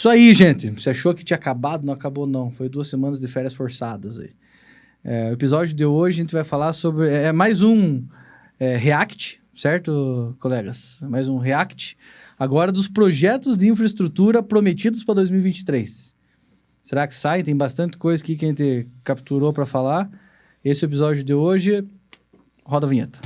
Isso aí, gente. Você achou que tinha acabado? Não acabou, não. Foi 2 semanas de férias forçadas aí. O episódio de hoje a gente vai falar sobre... mais um React, certo, colegas? Mais um React. Agora dos projetos de infraestrutura prometidos para 2023. Será que sai? Tem bastante coisa aqui que a gente capturou para falar. Esse é o episódio de hoje. Roda a vinheta.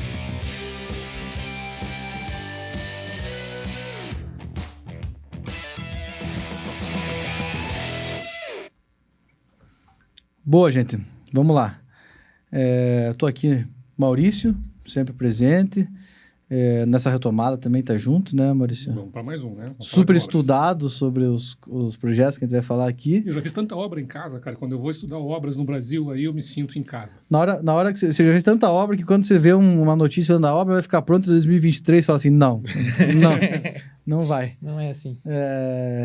Boa, gente. Vamos lá. Estou aqui, Maurício, sempre presente. Nessa retomada também tá junto, né, Maurício? Vamos para mais um, né? Super estudado sobre os projetos que a gente vai falar aqui. Eu já fiz tanta obra em casa, cara. Quando eu vou estudar obras no Brasil, aí eu me sinto em casa. Na hora que você já fez tanta obra que quando você vê uma notícia da obra, vai ficar pronto em 2023, fala assim, não vai. Não é assim.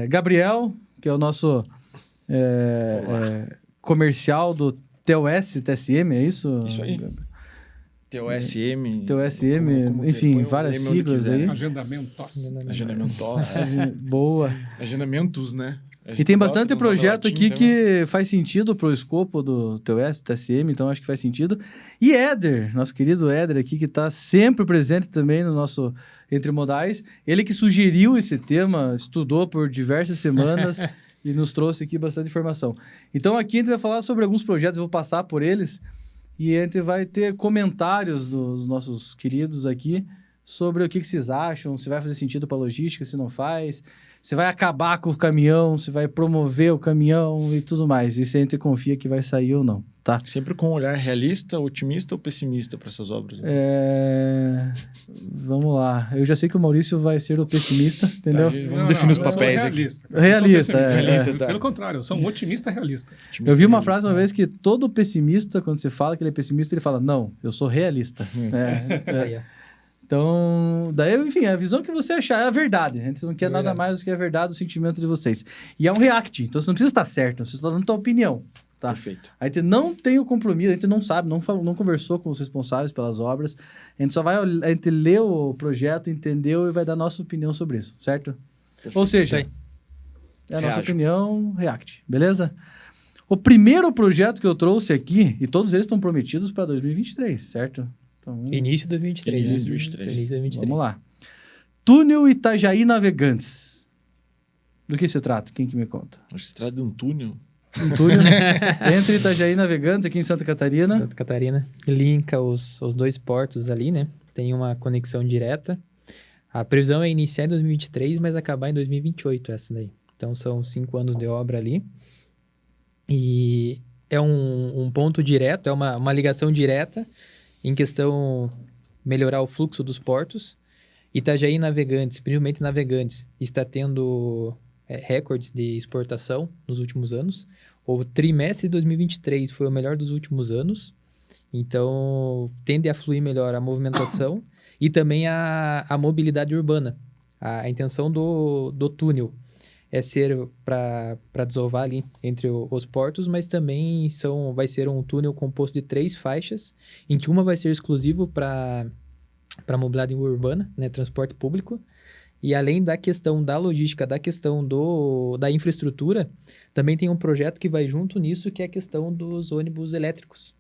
Gabriel, que é o nosso comercial do TOS, TSM, é isso? Isso aí. TOSM, enfim, várias siglas aí. Agendamento TOS. Boa. Agendamentos, né? E tem bastante projeto aqui que faz sentido pro escopo do TOS, do TSM, então acho que faz sentido. E Éder, nosso querido Éder aqui, que está sempre presente também no nosso Entre Modais. Ele que sugeriu esse tema, estudou por diversas semanas e nos trouxe aqui bastante informação. Então aqui a gente vai falar sobre alguns projetos, eu vou passar por eles e a gente vai ter comentários dos nossos queridos aqui sobre o que vocês acham, se vai fazer sentido para a logística, se não faz, se vai acabar com o caminhão, se vai promover o caminhão e tudo mais. E se a gente confia que vai sair ou não, tá? Sempre com um olhar realista, otimista ou pessimista para essas obras? Vamos lá. Eu já sei que o Maurício vai ser o pessimista, entendeu? Vamos definir os papéis realista, aqui. Realista, tá. Pelo contrário, eu sou um otimista realista. Eu vi uma frase uma vez que todo pessimista, quando você fala que ele é pessimista, ele fala, não, eu sou realista. Então, daí, enfim, a visão que você achar é a verdade. A gente não quer nada mais do que a verdade, o sentimento de vocês. E é um react, então você não precisa estar certo, você está dando sua opinião. Tá? Perfeito. A gente não tem o compromisso, a gente não sabe, não conversou com os responsáveis pelas obras. A gente só vai, a gente lê o projeto, entendeu e vai dar nossa opinião sobre isso, certo? Perfeito. Ou seja, é a nossa opinião, react, beleza? O primeiro projeto que eu trouxe aqui, e todos eles estão prometidos para 2023, certo? Então, Início de 2023. Início de 2023. Vamos lá. Túnel Itajaí Navegantes. Do que se trata? Quem que me conta? Acho que se trata de um túnel. Um túnel entre Itajaí Navegantes, aqui em Santa Catarina. Santa Catarina. Linka os 2 portos ali, né? Tem uma conexão direta. A previsão é iniciar em 2023, mas acabar em 2028, essa daí. Então, são 5 anos de obra ali. E é um ponto direto, é uma ligação direta em questão melhorar o fluxo dos portos. Itajaí Navegantes, principalmente Navegantes, está tendo recordes de exportação nos últimos anos. O trimestre de 2023 foi o melhor dos últimos anos. Então, tende a fluir melhor a movimentação e também a mobilidade urbana. A intenção do túnel é ser para desovar ali entre os portos, mas também vai ser um túnel composto de 3 faixas, em que uma vai ser exclusivo para mobilidade urbana, né, transporte público, e além da questão da logística, da questão da infraestrutura, também tem um projeto que vai junto nisso, que é a questão dos ônibus elétricos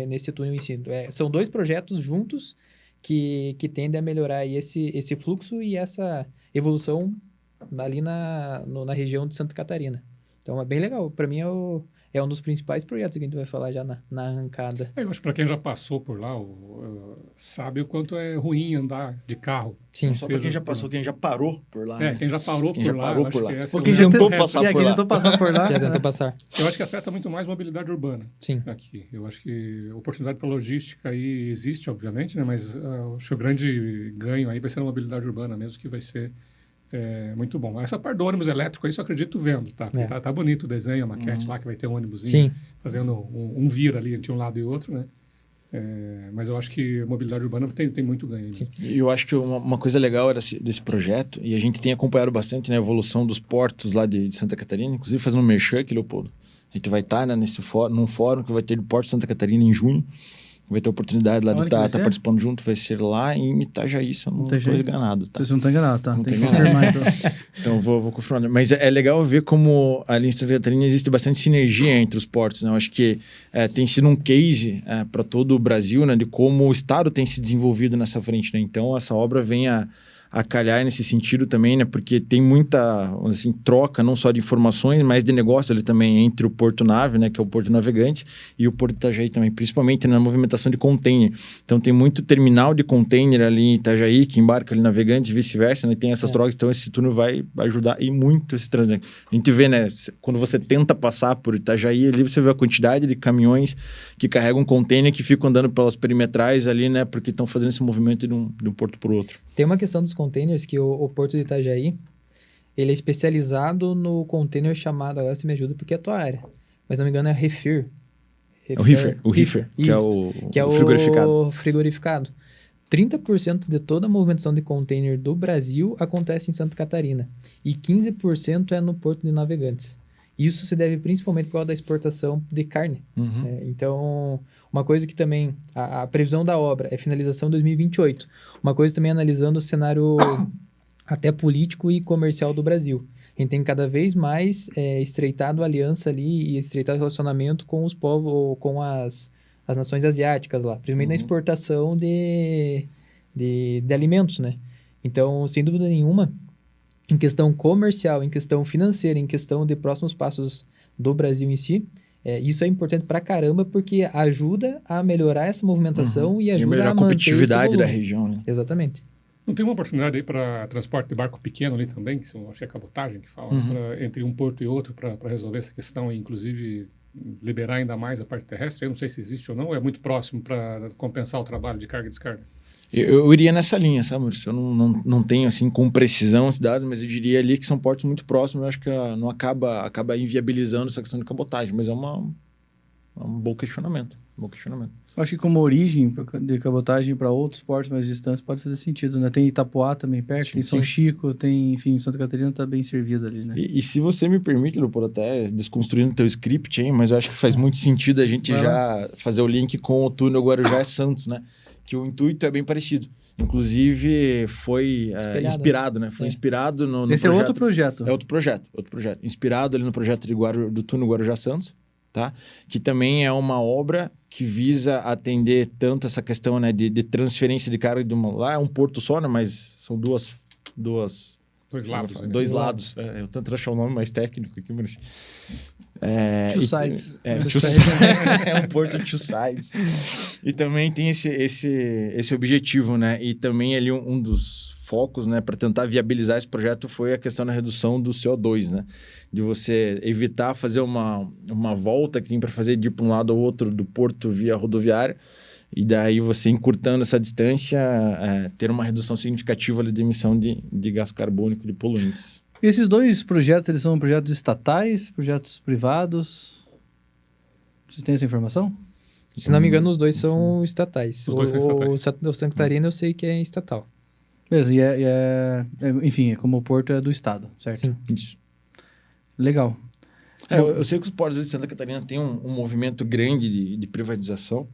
nesse túnel em si. São 2 projetos juntos que tendem a melhorar aí esse fluxo e essa evolução ali na região de Santa Catarina. Então, é bem legal. Para mim, é um dos principais projetos que a gente vai falar já na arrancada. Eu acho que para quem já passou por lá, sabe o quanto é ruim andar de carro. Sim. Só para quem já passou, quem já parou por lá. Né? Quem já parou por lá. Ou quem tentou passar por lá. Já tentou passar. Eu acho que afeta muito mais a mobilidade urbana. Sim. Aqui. Eu acho que a oportunidade para logística aí existe, obviamente, né? Mas acho que o grande ganho aí vai ser a mobilidade urbana mesmo, que vai ser muito bom. Essa parte do ônibus elétrico, isso eu acredito vendo, tá? Tá bonito o desenho, a maquete lá, que vai ter um ônibusinho fazendo um vir ali entre um lado e outro, né? Mas eu acho que a mobilidade urbana tem muito ganho. E eu acho que uma coisa legal desse projeto, e a gente tem acompanhado bastante, né, a evolução dos portos lá de Santa Catarina, inclusive fazendo um merchan aqui, Leopoldo. A gente vai estar num fórum que vai ter de Porto de Santa Catarina em junho, vai ter oportunidade lá de Onde que vai estar ser? participando junto, vai ser lá em Itajaí, se eu não estou enganado, tá? Você não tá enganado, tá? Não Tem tô que enganado. confirmar, então. Então vou confirmar. Mas é legal ver como ali em Santa Catarina existe bastante sinergia entre os portos, né? Eu acho que tem sido um case para todo o Brasil, né? De como o Estado tem se desenvolvido nessa frente, né? Então essa obra vem a calhar nesse sentido também, né? Porque tem muita, assim, troca, não só de informações, mas de negócio ali também entre o Porto Nave, né? Que é o Porto Navegante, e o Porto Itajaí também, principalmente na movimentação de container. Então tem muito terminal de container ali em Itajaí, que embarca ali navegantes e vice-versa, né? Tem essas trocas, então esse túnel vai ajudar e muito esse trânsito. A gente vê, né? Quando você tenta passar por Itajaí, ali você vê a quantidade de caminhões que carregam container que ficam andando pelas perimetrais ali, né? Porque estão fazendo esse movimento de um porto para o outro. Tem uma questão dos containers que o Porto de Itajaí, ele é especializado no container chamado, agora você me ajuda porque é a tua área, mas não me engano é reefer. O reefer, que é o frigorificado. O frigorificado. 30% de toda a movimentação de container do Brasil acontece em Santa Catarina e 15% é no Porto de Navegantes. Isso se deve principalmente por causa da exportação de carne. Uhum. Então, uma coisa que também, a previsão da obra é finalização em 2028. Uma coisa também analisando o cenário até político e comercial do Brasil. A gente tem cada vez mais estreitado a aliança ali e estreitado o relacionamento com os povos, com as nações asiáticas lá, principalmente na exportação de alimentos, né? Então, sem dúvida nenhuma, em questão comercial, em questão financeira, em questão de próximos passos do Brasil em si, isso é importante pra caramba, porque ajuda a melhorar essa movimentação e ajuda melhorar a a manter competitividade esse da volume. região, né? Exatamente. Não tem uma oportunidade aí para transporte de barco pequeno ali também, que acho que é cabotagem que fala, entre um porto e outro para resolver essa questão e inclusive liberar ainda mais a parte terrestre? Eu não sei se existe ou não, ou é muito próximo para compensar o trabalho de carga e descarga? Eu iria nessa linha, sabe, Maurício? Eu não tenho, assim, com precisão esse dado, mas eu diria ali que são portos muito próximos. Eu acho que não acaba inviabilizando essa questão de cabotagem, mas é um bom questionamento. Acho que como origem de cabotagem para outros portos mais distantes pode fazer sentido, né? Tem Itapoá também perto, tem São Chico, tem, enfim, Santa Catarina está bem servida ali, né? E se você me permite, Leopoldo, até desconstruindo o teu script, hein, mas eu acho que faz muito sentido a gente já fazer o link com o túnel Guarujá-Santos, né? Que o intuito é bem parecido. Inclusive, foi inspirado, né? Foi inspirado no Esse projeto. É outro projeto. É outro projeto. Inspirado ali no projeto do túnel Guarujá-Santos, tá? Que também é uma obra que visa atender tanto essa questão, né, de transferência de carga de lá é um porto só, né? Mas são dois lados. Né? Dois lados. Eu tento achar o nome mais técnico aqui, mas... Two sides. É um porto two sides. E também tem esse objetivo, né? E também ali um dos focos, né, para tentar viabilizar esse projeto foi a questão da redução do CO2, né? De você evitar fazer uma volta que tem para fazer de um lado ao outro do porto via rodoviária, e daí você encurtando essa distância, ter uma redução significativa ali de emissão de gás carbônico, de poluentes. Esses dois projetos, eles são projetos estatais, projetos privados? Vocês têm essa informação? Se não me engano, os dois são estatais. Os dois são estatais. O Santa Catarina eu sei que é estatal. Beleza, enfim, como o porto é do estado, certo? Sim. Isso. Legal. Eu sei que os portos de Santa Catarina têm um movimento grande de privatização.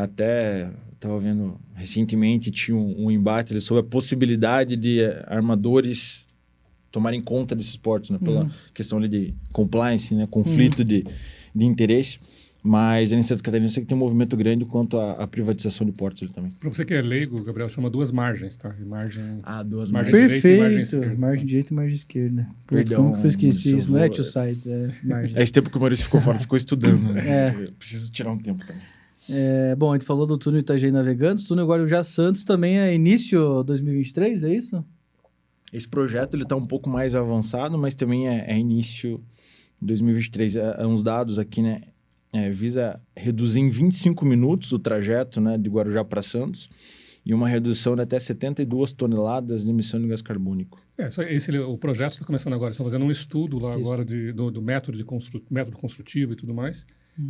Até estava vendo recentemente, tinha um embate sobre a possibilidade de armadores tomarem conta desses portos, né? Pela questão ali de compliance, né? Conflito de interesse. Mas em Santa Catarina eu sei que tem um movimento grande quanto à privatização de portos ali também. Para você que é leigo, Gabriel, chama duas margens, tá? Duas margens. margens. Perfeito. Direita e margem esquerda. Margem direita e margem esquerda. Perdão, Como que eu esqueci Maurício, isso? Não é two sides, é margens. Esse tempo que o Maurício ficou fora, ficou estudando, né? Eu preciso tirar um tempo também. Bom, a gente falou do túnel Itajaí Navegantes, túnel Guarujá Santos também é início 2023, é isso? Esse projeto ele está um pouco mais avançado, mas também é início 2023. Uns dados aqui, né? Visa reduzir em 25 minutos o trajeto, né, de Guarujá para Santos e uma redução de até 72 toneladas de emissão de gás carbônico. O projeto está começando agora. Estão fazendo um estudo lá agora do método construtivo e tudo mais.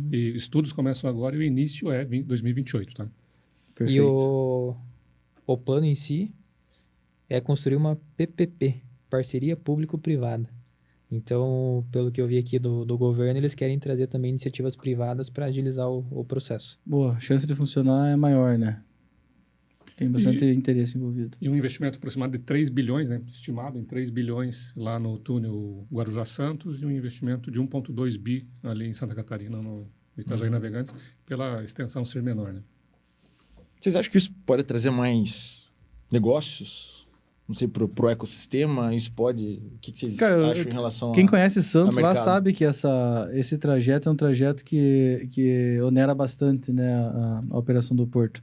E estudos começam agora e o início é 2028, tá? Perfeito. E o plano em si é construir uma PPP, parceria público-privada. Então, pelo que eu vi aqui do governo, eles querem trazer também iniciativas privadas para agilizar o processo. Boa, a chance de funcionar é maior, né? Tem bastante interesse envolvido. E um investimento aproximado de 3 bilhões, né? Estimado em 3 bilhões lá no túnel Guarujá-Santos e um investimento de 1,2 bi ali em Santa Catarina, no Itajaí Navegantes, pela extensão ser menor, né? Vocês acham que isso pode trazer mais negócios? Não sei, pro ecossistema? Isso pode... O que vocês acham em relação Quem conhece Santos lá mercado? sabe que esse trajeto é um trajeto que onera bastante, né, a operação do porto.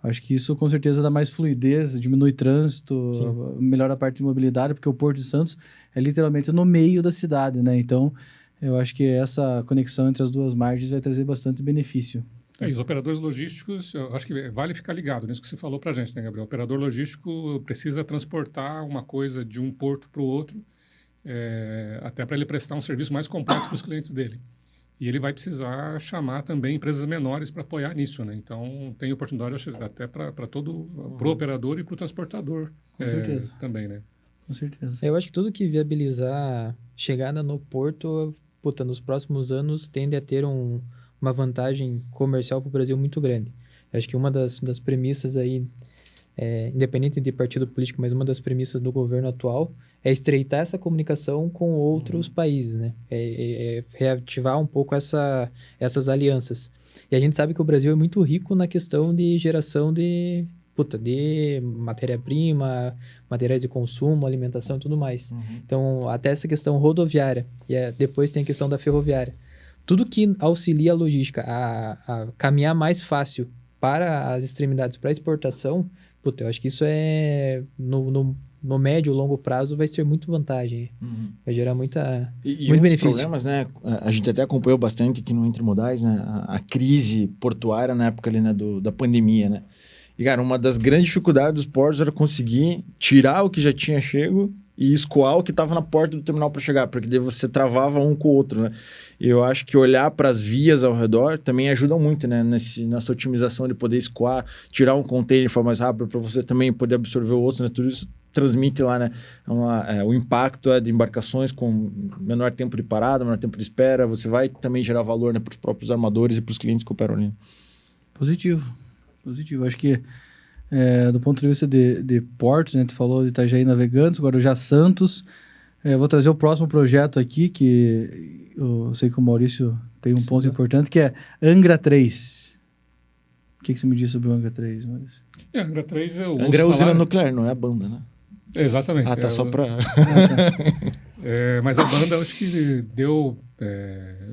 Acho que isso com certeza dá mais fluidez, diminui trânsito, melhora a parte de mobilidade, porque o Porto de Santos é literalmente no meio da cidade, né? Então, eu acho que essa conexão entre as duas margens vai trazer bastante benefício. E os operadores logísticos, eu acho que vale ficar ligado nisso que você falou para a gente, né, Gabriel? O operador logístico precisa transportar uma coisa de um porto para o outro, até para ele prestar um serviço mais completo para os clientes dele. E ele vai precisar chamar também empresas menores para apoiar nisso, né? Então, tem oportunidade até para o operador e para o transportador. Com certeza. Também, né? Com certeza. Eu acho que tudo que viabilizar chegada no porto, nos próximos anos tende a ter uma vantagem comercial para o Brasil muito grande. Eu acho que uma das premissas aí, independente de partido político, mas uma das premissas do governo atual é estreitar essa comunicação com outros países, né? Reativar um pouco essas alianças. E a gente sabe que o Brasil é muito rico na questão de geração de matéria-prima, materiais de consumo, alimentação e tudo mais. Então, até essa questão rodoviária, e depois tem a questão da ferroviária. Tudo que auxilia a logística a caminhar mais fácil para as extremidades, para a exportação, eu acho que isso no médio e longo prazo vai ser muito vantagem. Vai gerar muito benefício. Problemas, né? A gente até acompanhou bastante aqui no Entre Modais, né? A crise portuária na época ali, né? Da pandemia, né? E, cara, uma das grandes dificuldades dos portos era conseguir tirar o que já tinha chego e escoar o que estava na porta do terminal para chegar, porque daí você travava um com o outro, né? E eu acho que olhar para as vias ao redor também ajuda muito, né? Nessa otimização de poder escoar, tirar um container de forma mais rápida para você também poder absorver o outro, né? Tudo isso transmite lá, né? O impacto de embarcações com menor tempo de parada, menor tempo de espera. Você vai também gerar valor, né, para os próprios armadores e para os clientes que operam ali. Positivo. Acho que do ponto de vista de portos, né? Tu falou de Itajaí Navegantes, Guarujá Santos. Vou trazer o próximo projeto aqui, que eu sei que o Maurício tem um ponto importante, que é Angra 3. O que você me diz sobre o Angra 3, Maurício? Angra 3 Angra é a usina nuclear, não é a banda, né? Exatamente. Tá só para... mas a banda, eu acho que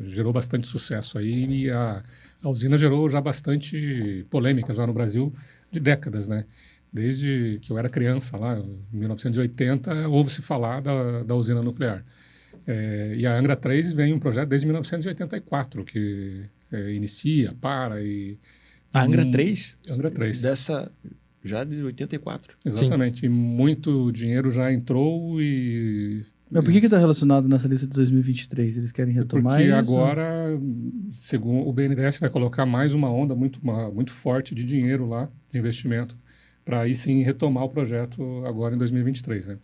gerou bastante sucesso aí, e a usina gerou já bastante polêmica já no Brasil de décadas, né? Desde que eu era criança, lá em 1980, ouve-se falar da usina nuclear. E a Angra 3 vem um projeto desde 1984, que inicia, para e... A Angra 3? Angra 3. Dessa... Já de 84. Exatamente. Sim. E muito dinheiro já entrou e... Mas por que está relacionado nessa lista de 2023? Eles querem retomar porque isso? Porque agora, segundo o BNDES, vai colocar mais uma onda muito forte de dinheiro lá, de investimento, para aí sim retomar o projeto agora em 2023. Né?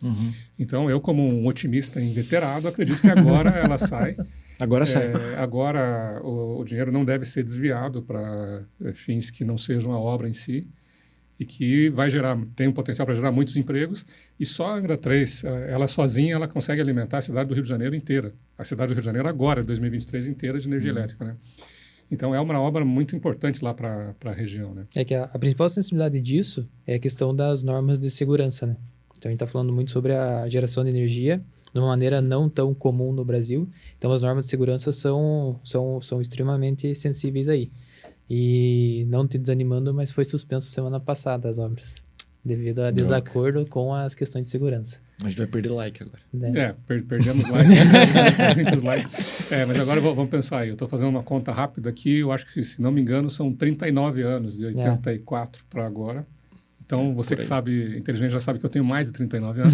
Então, eu como um otimista inveterado, acredito que agora ela sai. Agora sai. Agora o dinheiro não deve ser desviado para fins que não sejam a obra em si, e que tem um potencial para gerar muitos empregos, e só a Angra 3, ela sozinha, ela consegue alimentar a cidade do Rio de Janeiro inteira. A cidade do Rio de Janeiro agora, 2023, inteira de energia elétrica, né? Então, é uma obra muito importante lá para a região, né? É que a principal sensibilidade disso é a questão das normas de segurança, né? Então, a gente está falando muito sobre a geração de energia de uma maneira não tão comum no Brasil. Então, as normas de segurança são extremamente sensíveis aí. E não te desanimando, mas foi suspenso semana passada as obras, devido a desacordo com as questões de segurança. A gente vai perder like agora. Perdemos like, muitos likes. Mas agora vamos pensar aí. Eu estou fazendo uma conta rápida aqui, eu acho que, se não me engano, são 39 anos, de 84 para agora. Então, você que sabe, inteligente, já sabe que eu tenho mais de 39 anos.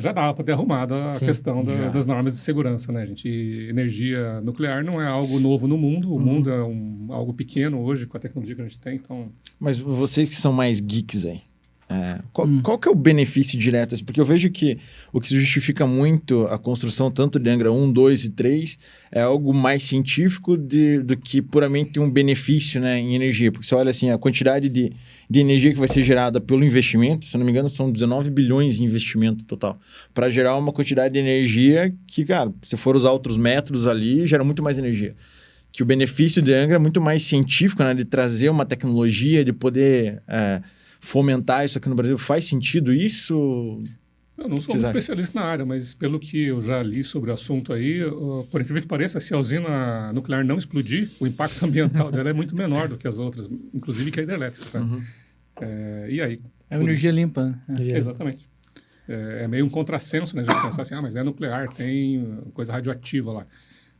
Já dá para ter arrumado a questão das normas de segurança, né, gente? E energia nuclear não é algo novo no mundo. O mundo é algo pequeno hoje com a tecnologia que a gente tem, então... Mas vocês que são mais geeks aí, Qual que é o benefício direto? Assim? Porque eu vejo que o que justifica muito a construção tanto de Angra 1, 2 e 3 é algo mais científico do que puramente um benefício, né, em energia. Porque você olha assim, a quantidade de energia que vai ser gerada pelo investimento, se eu não me engano, são 19 bilhões de investimento total, para gerar uma quantidade de energia que, cara, se for usar outros métodos ali, gera muito mais energia. Que o benefício de Angra é muito mais científico, né, de trazer uma tecnologia, de poder... fomentar isso aqui no Brasil, faz sentido isso? Eu não sou um especialista na área, mas pelo que eu já li sobre o assunto aí, por incrível que pareça, se a usina nuclear não explodir, o impacto ambiental dela é muito menor do que as outras, inclusive que a hidrelétrica. Tá? Uhum. E aí? É energia limpa. Né? Exatamente. É meio um contrassenso, né? A gente pensar assim, mas é nuclear, tem coisa radioativa lá.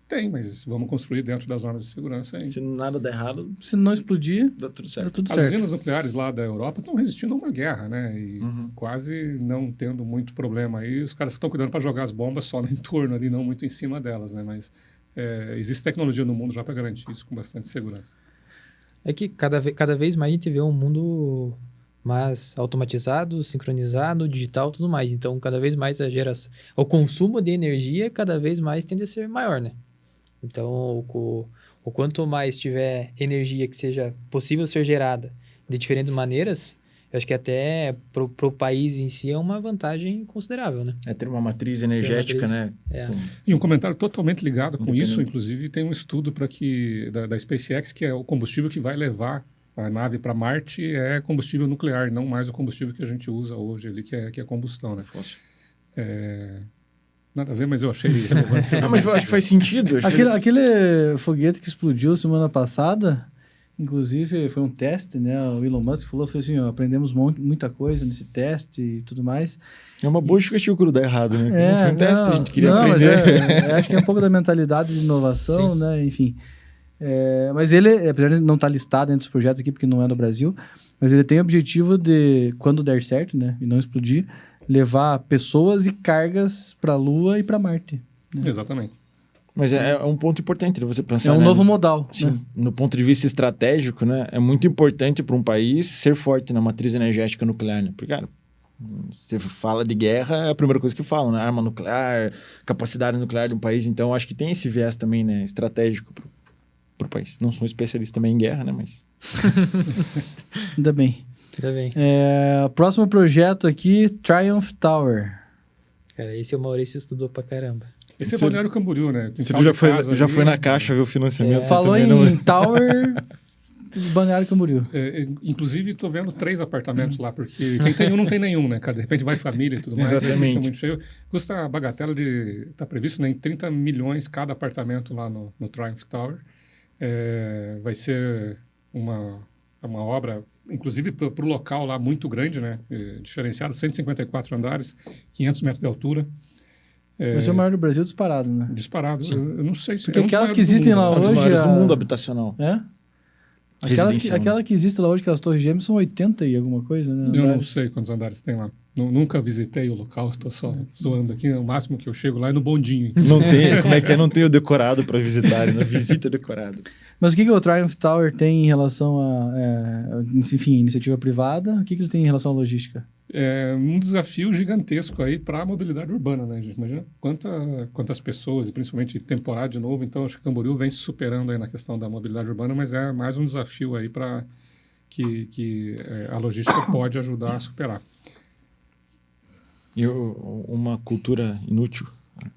Tem, mas vamos construir dentro das normas de segurança. Se nada der errado... Se não explodir, dá tudo certo. Tudo As certo. usinas nucleares lá da Europa estão resistindo a uma guerra, né? E quase não tendo muito problema aí. Os caras estão cuidando para jogar as bombas só no entorno ali, não muito em cima delas, né? Mas existe tecnologia no mundo já para garantir isso com bastante segurança. É que cada vez mais a gente vê um mundo mais automatizado, sincronizado, digital e tudo mais. Então, cada vez mais o consumo de energia cada vez mais tende a ser maior, né? Então, o quanto mais tiver energia que seja possível ser gerada de diferentes maneiras, eu acho que até pro país em si é uma vantagem considerável, né? Ter uma matriz energética, né? E um comentário totalmente ligado com isso, inclusive tem um estudo da SpaceX, que é o combustível que vai levar a nave para Marte é combustível nuclear, não mais o combustível que a gente usa hoje ali, que é combustão, né? Fóssil. Nada a ver, mas eu achei relevante. Mas eu acho que faz sentido. Aquele foguete que explodiu semana passada, inclusive foi um teste, né? O Elon Musk falou assim, aprendemos muita coisa nesse teste e tudo mais. É uma boa justificativa quando dá errado, né? Não foi um teste, a gente queria aprender. Acho que é um pouco da mentalidade de inovação, né? Enfim. Mas ele, apesar de não estar listado entre os projetos aqui, porque não é no Brasil, mas ele tem o objetivo de, quando der certo, né? E não explodir, levar pessoas e cargas para a Lua e para Marte. Né? Exatamente. Mas é um ponto importante de você pensar. É um novo modal. Sim, né? No ponto de vista estratégico, né? É muito importante para um país ser forte na matriz energética nuclear, né? Porque, cara, você fala de guerra, é a primeira coisa que falam, né? Arma nuclear, capacidade nuclear de um país. Então, acho que tem esse viés também, né? Estratégico para o país. Não sou um especialista também em guerra, né? Mas... Ainda bem. Ainda bem. Próximo projeto aqui, Triumph Tower. Cara, esse o Maurício estudou pra caramba. Esse é Balneário Camboriú, né? Você já foi na caixa ver o financiamento? Falou em Tower, Balneário Camboriú. Inclusive, estou vendo 3 apartamentos lá, porque quem tem um não tem nenhum, né? De repente vai família e tudo mais. Exatamente. Fica muito cheio. Custa a bagatela está previsto, né, em 30 milhões cada apartamento lá no Triumph Tower. Vai ser uma obra, inclusive para o local lá, muito grande, né? Diferenciado, 154 andares, 500 metros de altura. Vai ser o maior do Brasil disparado, né? Disparado. Eu não sei se... Porque aquelas que existem lá hoje... Os maiores do mundo habitacional. Aquela que existe lá hoje, aquelas torres gêmeas, são 80 e alguma coisa, né? Eu não sei quantos andares tem lá. Nunca visitei o local, estou só zoando aqui. O máximo que eu chego lá é no bondinho. Não tem, como é que é? Não tem o decorado para visitar, né? Visita decorado. Mas o que o Triumph Tower tem em relação a, enfim, iniciativa privada? O que ele tem em relação à logística? É um desafio gigantesco aí para a mobilidade urbana, né, gente? Imagina quantas pessoas, e principalmente temporada de novo. Então, acho que Camboriú vem se superando aí na questão da mobilidade urbana, mas é mais um desafio aí para que a logística pode ajudar a superar. E uma cultura inútil.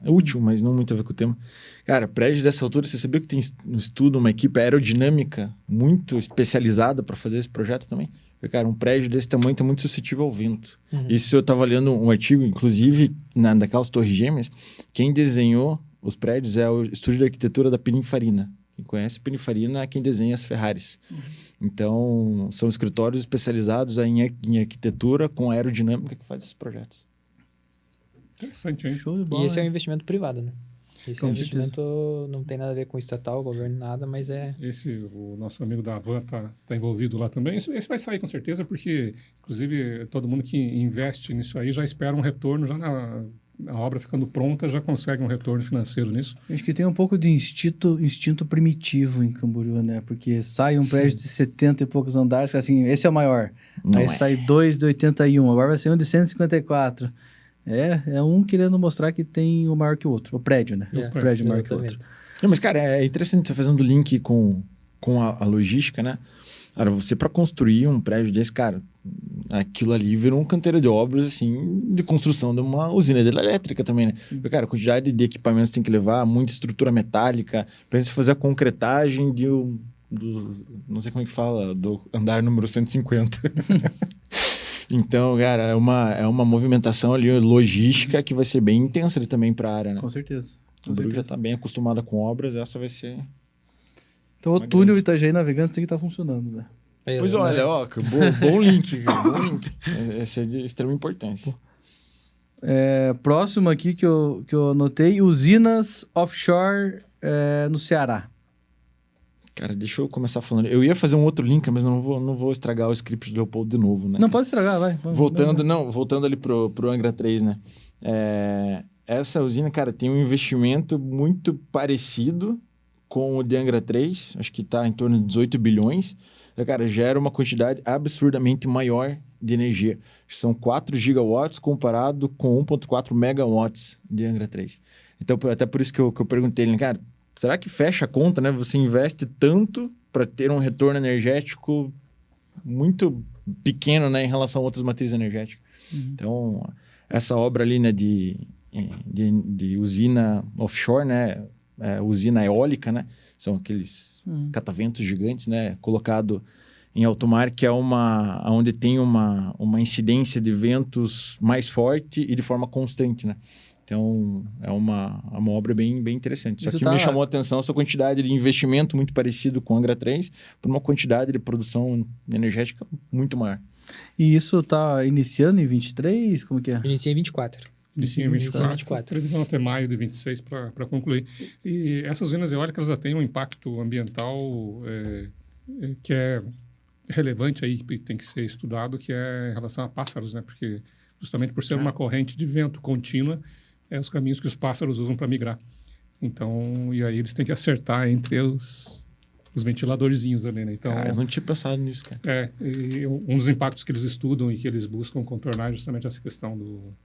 É útil, mas não muito a ver com o tema. Cara, prédio dessa altura, você sabia que tem no estudo uma equipe aerodinâmica muito especializada para fazer esse projeto também? Porque, cara, um prédio desse tamanho está muito suscetível ao vento. Isso eu estava lendo um artigo, inclusive, daquelas torres gêmeas, quem desenhou os prédios é o estúdio de arquitetura da Pininfarina. Quem conhece Pininfarina é quem desenha as Ferraris. Então, são escritórios especializados em arquitetura com aerodinâmica que faz esses projetos. Interessante, hein? Show de bola. E esse é um investimento privado, né? Esse Com investimento não tem nada a ver com estatal, governo, nada, mas O nosso amigo da Havan tá envolvido lá também. Esse vai sair com certeza, porque, inclusive, todo mundo que investe nisso aí já espera um retorno já a obra ficando pronta já consegue um retorno financeiro nisso. Acho que tem um pouco de instinto primitivo em Camboriú, né? Porque sai um prédio de 70 e poucos andares, assim, esse é o maior. Não Aí é. sai 2 de 81, agora vai ser um de 154. É um querendo mostrar que tem o maior que o outro, o prédio, né? É, o prédio maior que o exatamente. outro. Não, mas, cara, é interessante você fazendo link com a logística, né? Cara, você para construir um prédio desse, cara, aquilo ali virou um canteiro de obras, assim, de construção de uma usina hidrelétrica também, né? Porque, cara, a quantidade de equipamentos que tem que levar, muita estrutura metálica, pra você fazer a concretagem não sei como é que fala, do andar número 150. Então, cara, é uma movimentação ali, logística, que vai ser bem intensa ali também para a área, né? Com certeza. O Camboriú já está bem acostumada com obras, essa vai ser... Então o Uma túnel grande. Itajaí Navegantes tem que estar funcionando, né? Pois olha, ó, bom link, cara, bom link. Esse é de extrema importância. Próximo aqui que eu anotei, usinas offshore no Ceará. Cara, deixa eu começar falando. Eu ia fazer um outro link, mas não vou estragar o script do Leopoldo de novo, né? Não, pode estragar, vai. Vamos, Voltando ali pro Angra 3, né? Essa usina, cara, tem um investimento muito parecido com o de Angra 3, acho que está em torno de 18 bilhões. Cara, gera uma quantidade absurdamente maior de energia. São 4 gigawatts comparado com 1,4 megawatts de Angra 3. Então, até por isso que eu perguntei, né, cara, será que fecha a conta, né? Você investe tanto para ter um retorno energético muito pequeno, né, em relação a outras matrizes energéticas. Uhum. Então, essa obra ali, né, de usina offshore, né, usina eólica, né, são aqueles cataventos gigantes, né, colocado em alto mar, que é onde tem uma incidência de ventos mais forte e de forma constante, né. Então, é uma obra bem interessante. Só Isso que me chamou a atenção essa quantidade de investimento muito parecido com o Angra 3, por uma quantidade de produção energética muito maior. E isso tá iniciando em 23? Como que é? Inicia em 24. Inicia em 24. 24. Previsão até maio de 26 para concluir. E essas usinas eólicas já têm um impacto ambiental que é relevante aí, que tem que ser estudado, que é em relação a pássaros, né? Porque justamente por ser uma corrente de vento contínua, os caminhos que os pássaros usam para migrar. Então, e aí eles têm que acertar entre os ventiladorzinhos ali, né? Então, Cara, eu não tinha pensado nisso, cara. E um dos impactos que eles estudam e que eles buscam contornar é justamente essa questão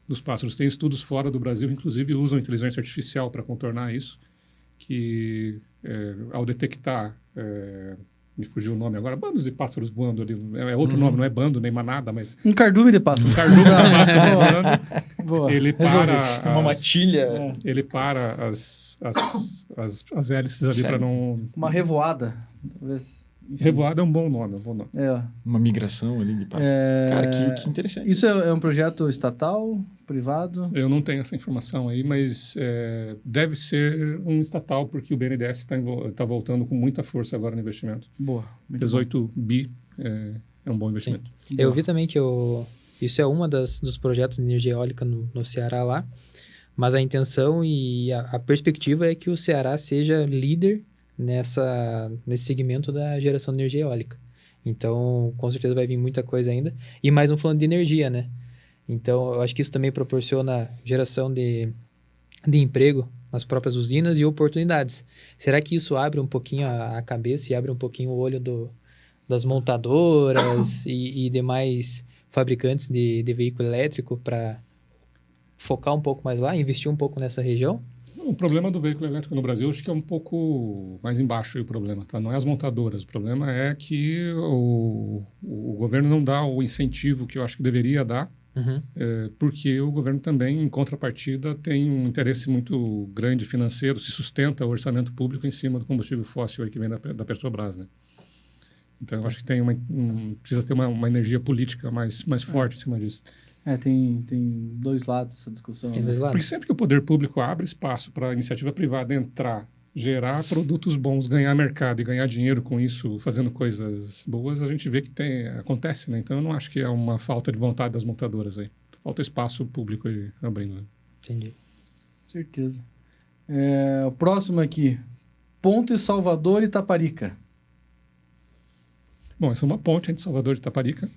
dos pássaros. Tem estudos fora do Brasil, inclusive, usam inteligência artificial para contornar isso, que ao detectar, me fugiu o nome agora, bandos de pássaros voando ali, é outro nome, não é bando nem manada, mas... Um cardume de pássaro. Um cardume de pássaros voando. Boa. Ele para... Uma matilha. Ele para as hélices ali para não... Uma revoada. Talvez. Enfim. Revoada é um bom nome, Uma migração ali de pássaro. Cara, que interessante. Isso é um projeto estatal, privado? Eu não tenho essa informação aí, mas deve ser um estatal, porque o BNDES está voltando com muita força agora no investimento. Boa. 18 bi é um bom investimento. Eu vi também que isso é uma dos projetos de energia eólica no Ceará lá, mas a intenção e a perspectiva é que o Ceará seja líder nesse segmento da geração de energia eólica. Então, com certeza vai vir muita coisa ainda. E mais falando de energia, né? Então, eu acho que isso também proporciona geração de emprego nas próprias usinas e oportunidades. Será que isso abre um pouquinho a cabeça e abre um pouquinho o olho das montadoras e demais fabricantes de veículo elétrico para focar um pouco mais lá, investir um pouco nessa região? O problema do veículo elétrico no Brasil, acho que é um pouco mais embaixo aí o problema, tá? Não é as montadoras, o problema é que o governo não dá o incentivo que eu acho que deveria dar, porque o governo também, em contrapartida, tem um interesse muito grande financeiro, se sustenta o orçamento público em cima do combustível fóssil aí que vem da Petrobras, né? Então, eu acho que precisa ter uma energia política mais forte em cima disso. Tem dois lados essa discussão. Tem dois lados. Porque sempre que o poder público abre espaço para a iniciativa privada entrar, gerar produtos bons, ganhar mercado e ganhar dinheiro com isso, fazendo coisas boas, a gente vê que acontece, né? Então, eu não acho que é uma falta de vontade das montadoras aí. Falta espaço público aí abrindo. Entendi. Certeza. O próximo aqui. Ponte Salvador e Itaparica. Bom, essa é uma ponte entre Salvador e Itaparica.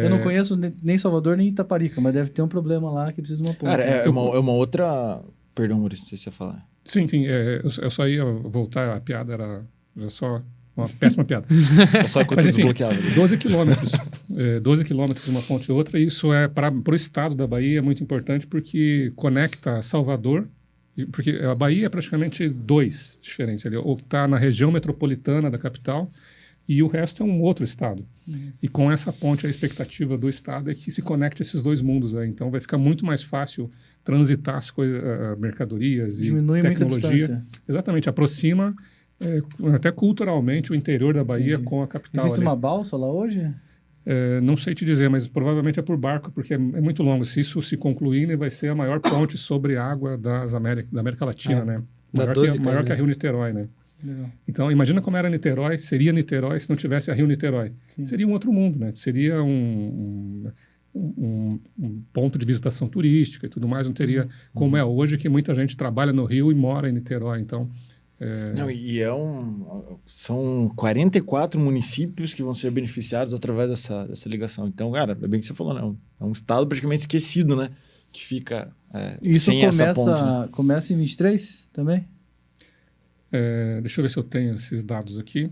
Eu não conheço nem Salvador nem Itaparica, mas deve ter um problema lá que precisa de uma ponte. Cara, é uma outra... Perdão, Maurício, não sei se você ia falar. Sim, eu só ia voltar, a piada era só uma péssima piada. É só enquanto desbloqueava. 12 quilômetros. 12 quilômetros de uma ponte e outra. Isso para o estado da Bahia é muito importante porque conecta Salvador, porque a Bahia é praticamente dois diferentes. Ali, ou está na região metropolitana da capital e o resto é um outro estado. E com essa ponte, a expectativa do estado é que se conecte esses dois mundos. Né? Então vai ficar muito mais fácil transitar as coisas, mercadorias diminui e tecnologia. Muita distância. Exatamente, aproxima até culturalmente o interior da Bahia com a capital. Existe uma balsa lá hoje? Não sei te dizer, mas provavelmente é por barco, porque é muito longo. Se isso se concluir, vai ser a maior ponte sobre água da América Latina, né? Maior que a Rio Niterói, né? Legal. Então, imagina como era Niterói, seria Niterói se não tivesse a Rio Niterói. Sim. Seria um outro mundo, né? Seria um ponto de visitação turística e tudo mais. Não teria como é hoje, que muita gente trabalha no Rio e mora em Niterói. Então, Não, e são 44 municípios que vão ser beneficiados através dessa ligação. Então, cara, é bem que você falou, né? É um estado praticamente esquecido, né? Que fica sem essa ponte. Né? Começa em 23 também? Deixa eu ver se eu tenho esses dados aqui.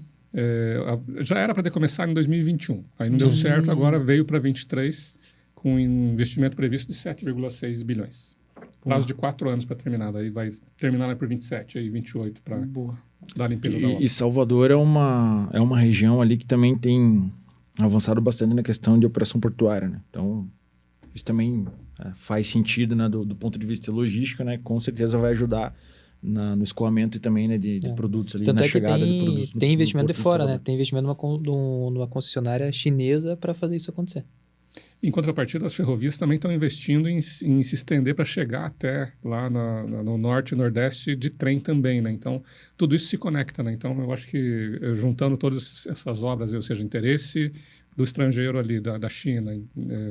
Já era para ter começado em 2021. Aí não deu certo, agora veio para 23 com um investimento previsto de 7,6 bilhões. Prazo de 4 anos para terminar. Daí vai terminar lá por 27, aí 28 para dar a limpeza da obra. E Salvador é uma região ali que também tem avançado bastante na questão de operação portuária, né? Então, isso também faz sentido, né, do ponto de vista logístico, né? Com certeza vai ajudar no escoamento e também, né, de produtos ali, tanto na chegada de produtos. Tem investimento de fora, né? Tem investimento numa concessionária chinesa para fazer isso acontecer. Em contrapartida, as ferrovias também estão investindo em se estender para chegar até lá no norte e nordeste de trem também, né? Então, tudo isso se conecta, né? Então, eu acho que juntando todas essas obras, ou seja, interesse do estrangeiro ali, da China,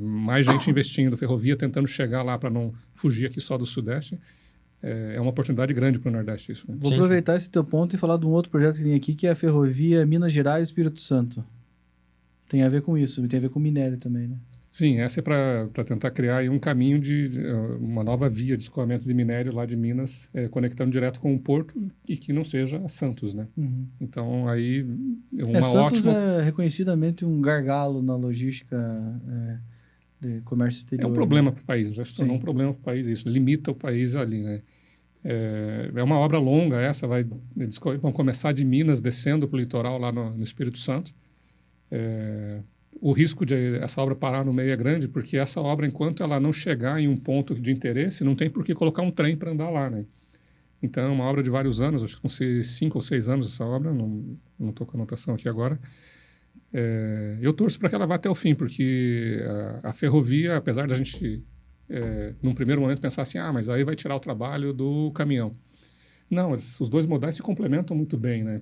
mais gente investindo, ferrovia tentando chegar lá para não fugir aqui só do sudeste, é uma oportunidade grande para o Nordeste isso. Né? Vou aproveitar esse teu ponto e falar de um outro projeto que tem aqui, que é a ferrovia Minas Gerais e Espírito Santo. Tem a ver com isso, tem a ver com minério também, né? Sim, essa é para tentar criar aí um caminho uma nova via de escoamento de minério lá de Minas, conectando direto com o porto e que não seja Santos, né? Uhum. Então, aí Santos é reconhecidamente um gargalo na logística de comércio exterior. É um problema para o país, já se tornou um problema para o país isso, limita o país ali, né? É uma obra longa essa, vão começar de Minas, descendo para o litoral lá no Espírito Santo. O risco de essa obra parar no meio é grande, porque essa obra, enquanto ela não chegar em um ponto de interesse, não tem por que colocar um trem para andar lá, né? Então, é uma obra de vários anos, acho que vão ser 5 ou 6 anos essa obra, não estou com a anotação aqui agora. Eu torço para que ela vá até o fim, porque a ferrovia, apesar da gente, num primeiro momento, pensar assim, mas aí vai tirar o trabalho do caminhão. Não, os dois modais se complementam muito bem, né?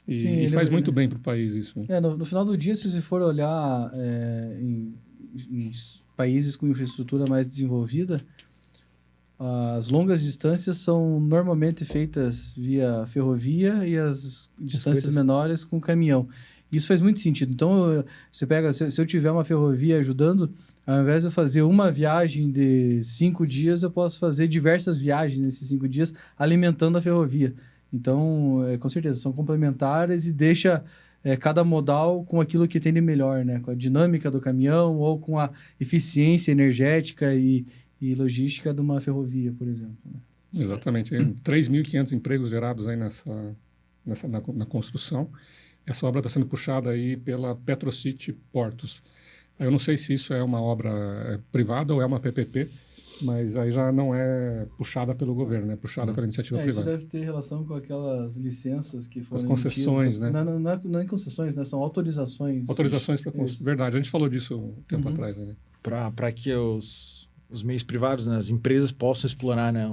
E faz muito bem para o país isso. Né? No final do dia, se você for olhar em países com infraestrutura mais desenvolvida, as longas distâncias são normalmente feitas via ferrovia e as distâncias menores com caminhão. Isso faz muito sentido. Então, você pega, se eu tiver uma ferrovia ajudando, ao invés de eu fazer uma viagem de 5 dias, eu posso fazer diversas viagens nesses 5 dias, alimentando a ferrovia. Então, com certeza, são complementares e deixa cada modal com aquilo que tem de melhor, né? Com a dinâmica do caminhão ou com a eficiência energética e logística de uma ferrovia, por exemplo. Né? Exatamente. 3.500 empregos gerados aí na construção. Essa obra está sendo puxada aí pela Petrocity Portos. Eu não sei se isso é uma obra privada ou é uma PPP, mas aí já não é puxada pelo governo, é puxada pela iniciativa privada. Isso deve ter relação com aquelas licenças que foram as concessões, né? Não é concessões, né? São autorizações. Autorizações para construir. Verdade, a gente falou disso um tempo atrás. Né? Para que os meios privados, né, as empresas possam explorar, né,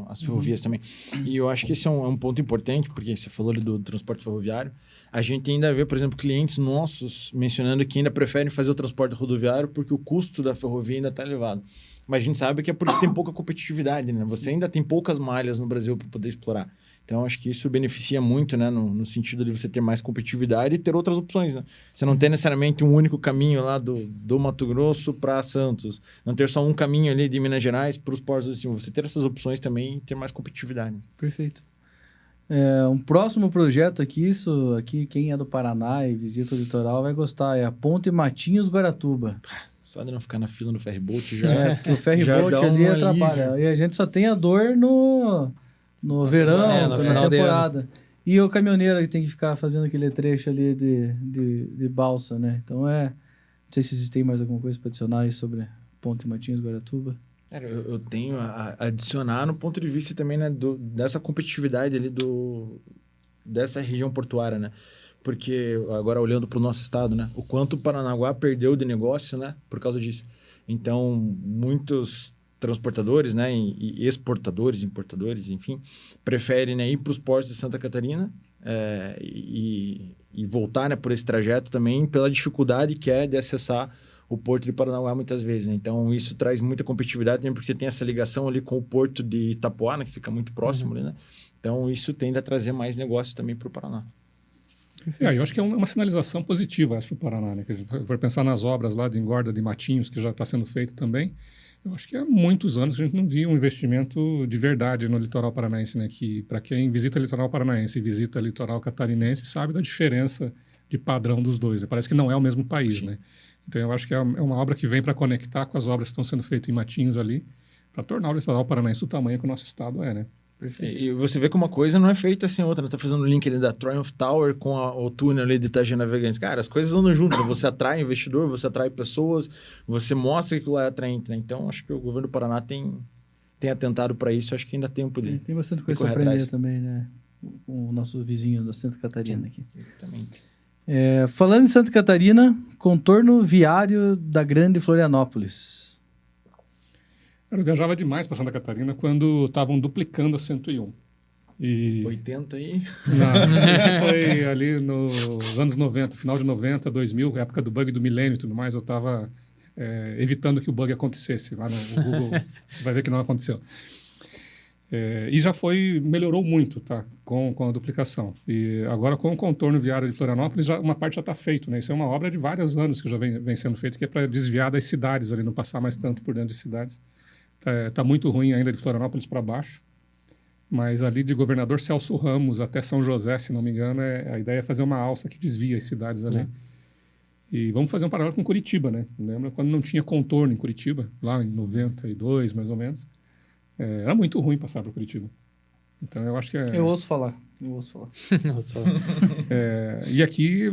as ferrovias também. E eu acho que esse é um ponto importante, porque você falou ali do transporte ferroviário. A gente ainda vê, por exemplo, clientes nossos mencionando que ainda preferem fazer o transporte rodoviário porque o custo da ferrovia ainda está elevado. Mas a gente sabe que é porque tem pouca competitividade, né? Você ainda tem poucas malhas no Brasil para poder explorar. Então, acho que isso beneficia muito, né? No sentido de você ter mais competitividade e ter outras opções, né? Você não ter necessariamente um único caminho lá do Mato Grosso para Santos. Não ter só um caminho ali de Minas Gerais para os portos assim. Você ter essas opções também e ter mais competitividade. Perfeito. Um próximo projeto aqui, isso aqui, quem é do Paraná e visita o litoral vai gostar, é a Ponte Matinhos-Guaratuba. Só de não ficar na fila do ferryboat já... Porque o ferryboat ali atrapalha. E a gente só tem a dor no verão, no na final de temporada. E o caminhoneiro que tem que ficar fazendo aquele trecho ali de balsa, né? Então não sei se vocês têm mais alguma coisa para adicionar aí sobre Ponte Matinhos-Guaratuba. Eu tenho a adicionar no ponto de vista também, né, dessa competitividade ali dessa região portuária, né? Porque agora olhando para o nosso estado, né, o quanto o Paranaguá perdeu de negócio, né, por causa disso. Então, muitos transportadores, né, e exportadores, importadores, enfim, preferem, né, ir para os portos de Santa Catarina e voltar, né, por esse trajeto também pela dificuldade que é de acessar o Porto de Paranaguá muitas vezes, né? Então, isso traz muita competitividade, porque você tem essa ligação ali com o Porto de Itapoá, né? Que fica muito próximo ali, né? Então, isso tende a trazer mais negócio também para o Paraná. Eu acho que é uma sinalização positiva essa para o Paraná, né? Que a gente for pensar nas obras lá de engorda de Matinhos, que já está sendo feito também. Eu acho que há muitos anos a gente não via um investimento de verdade no litoral paranaense, né? Que para quem visita o litoral paranaense e visita o litoral catarinense sabe da diferença de padrão dos dois. Parece que não é o mesmo país, né? Então, eu acho que é uma obra que vem para conectar com as obras que estão sendo feitas em Matinhos ali, para tornar o litoral paranaense do tamanho que o nosso estado é, né? Perfeito. E você vê que uma coisa não é feita sem outra, né? Tá fazendo o link ali da Triumph Tower com o túnel ali de Itajaí Navegantes. Cara, as coisas andam juntas, né? Você atrai investidor, você atrai pessoas, você mostra que aquilo lá é atraente, né? Então, acho que o governo do Paraná tem atentado para isso, acho que ainda tem tempo de Tem bastante coisa para aprender também, né? Com o nosso vizinho da Santa Catarina aqui. Exatamente. Falando em Santa Catarina, contorno viário da Grande Florianópolis. Eu viajava demais para Santa Catarina quando estavam duplicando a 101. 80 aí? Não, isso foi ali nos anos 90, final de 90, 2000, época do bug do milênio e tudo mais. Eu estava evitando que o bug acontecesse lá no Google. Você vai ver que não aconteceu. E já melhorou muito, tá? Com a duplicação. E agora com o contorno viário de Florianópolis, uma parte já está feito, né? Isso é uma obra de vários anos que já vem sendo feita, que é para desviar das cidades ali, não passar mais tanto por dentro de cidades. Tá muito ruim ainda de Florianópolis para baixo, mas ali de Governador Celso Ramos até São José, se não me engano, a ideia é fazer uma alça que desvia as cidades ali. E vamos fazer um paralelo com Curitiba, né? Lembra quando não tinha contorno em Curitiba, lá em 92, mais ou menos? Era muito ruim passar por Curitiba. Então, eu acho que Eu ouço falar. E aqui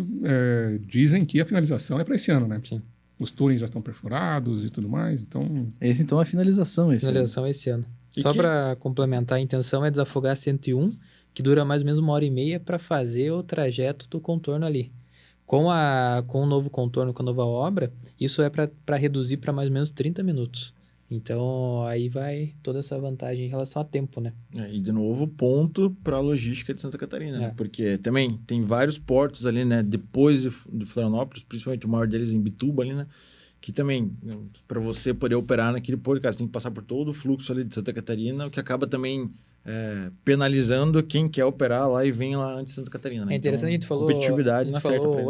dizem que a finalização é para esse ano, né? Sim. Os túneis já estão perfurados e tudo mais, então... Esse, então, é a finalização. Finalização esse ano. Só para complementar, a intenção é desafogar a 101, que dura mais ou menos 1h30 para fazer o trajeto do contorno ali. Com o novo contorno, com a nova obra, isso é para reduzir para mais ou menos 30 minutos. Então, aí vai toda essa vantagem em relação a tempo, né? E, de novo, ponto para a logística de Santa Catarina, né? Porque também tem vários portos ali, né? Depois de Florianópolis, principalmente o maior deles em Bituba ali, né? Que também, para você poder operar naquele porto, cara, você tem que passar por todo o fluxo ali de Santa Catarina, o que acaba também penalizando quem quer operar lá e vem lá antes de Santa Catarina, né? É interessante, então, a gente falou